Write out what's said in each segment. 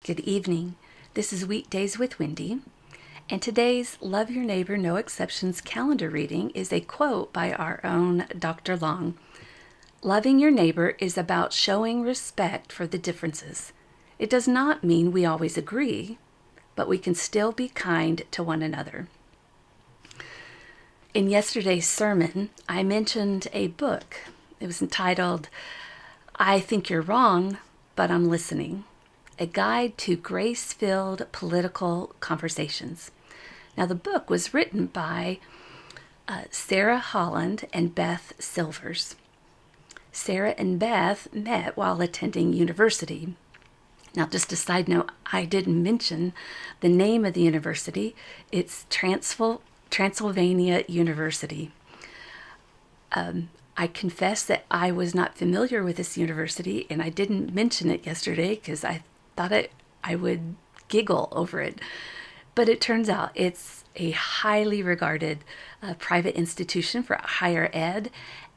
Good evening. This is Weekdays with Wendy, and today's Love Your Neighbor, No Exceptions calendar reading is a quote by our own Dr. Long. Loving your neighbor is about showing respect for the differences. It does not mean we always agree, but we can still be kind to one another. In yesterday's sermon, I mentioned a book. It was entitled, I Think You're Wrong, But I'm Listening. A Guide to Grace-Filled Political Conversations. Now, the book was written by Sarah Holland and Beth Silvers. Sarah and Beth met while attending university. Now, just a side note, I didn't mention the name of the university. It's Transylvania University. I confess that I was not familiar with this university, and I didn't mention it yesterday because I thought I would giggle over it. But it turns out it's a highly regarded private institution for higher ed,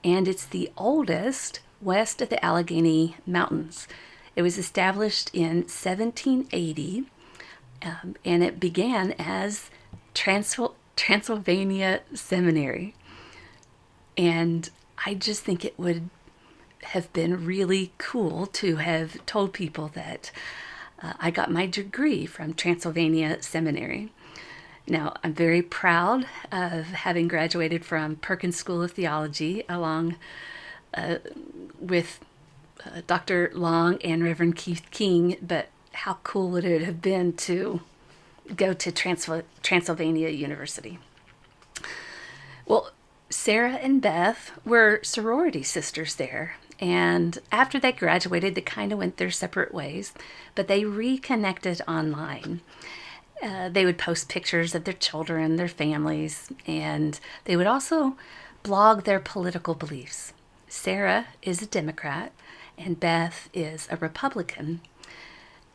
and it's the oldest west of the Allegheny Mountains. It was established in 1780, and it began as Transylvania Seminary. And I just think it would have been really cool to have told people that I got my degree from Transylvania Seminary. Now, I'm very proud of having graduated from Perkins School of Theology along with Dr. Long and Reverend Keith King, but how cool would it have been to go to Transylvania University? Well, Sarah and Beth were sorority sisters there. And after they graduated, they kind of went their separate ways, but they reconnected online. They would post pictures of their children, their families, and they would also blog their political beliefs. Sarah is a Democrat, and Beth is a Republican.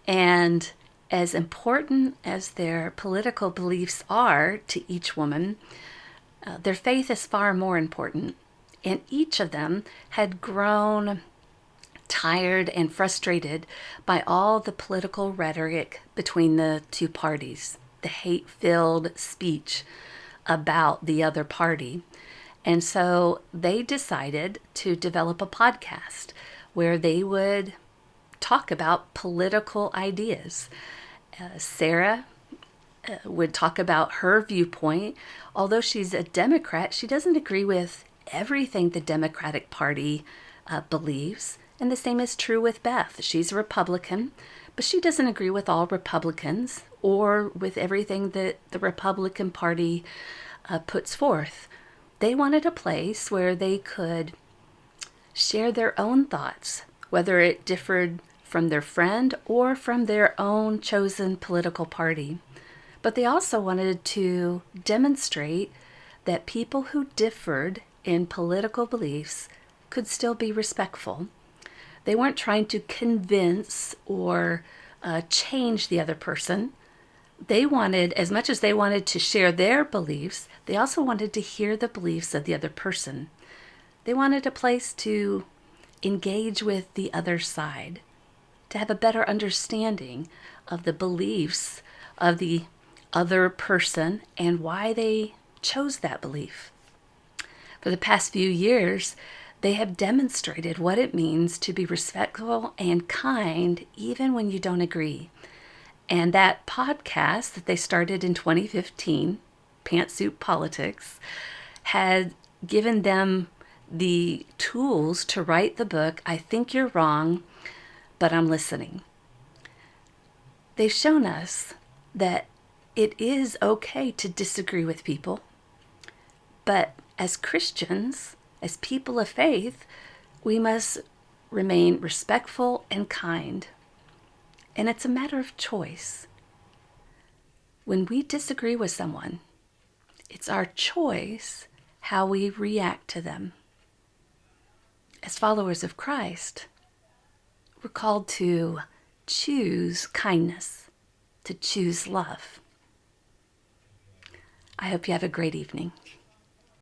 And as important as their political beliefs are to each woman, their faith is far more important. And each of them had grown tired and frustrated by all the political rhetoric between the two parties, the hate-filled speech about the other party. And so they decided to develop a podcast where they would talk about political ideas. Sarah would talk about her viewpoint. Although she's a Democrat, she doesn't agree with everything the Democratic Party believes. And the same is true with Beth. She's a Republican, but she doesn't agree with all Republicans or with everything that the Republican Party puts forth. They wanted a place where they could share their own thoughts, whether it differed from their friend or from their own chosen political party. But they also wanted to demonstrate that people who differed in political beliefs could still be respectful. They weren't trying to convince or change the other person. They wanted, as much as they wanted to share their beliefs, they also wanted to hear the beliefs of the other person. They wanted a place to engage with the other side, to have a better understanding of the beliefs of the other person and why they chose that belief. For the past few years, they have demonstrated what it means to be respectful and kind even when you don't agree. And that podcast that they started in 2015, Pantsuit Politics, had given them the tools to write the book, I Think You're Wrong, But I'm Listening. They've shown us that it is okay to disagree with people, but as Christians, as people of faith, we must remain respectful and kind. And it's a matter of choice. When we disagree with someone, it's our choice how we react to them. As followers of Christ, we're called to choose kindness, to choose love. I hope you have a great evening.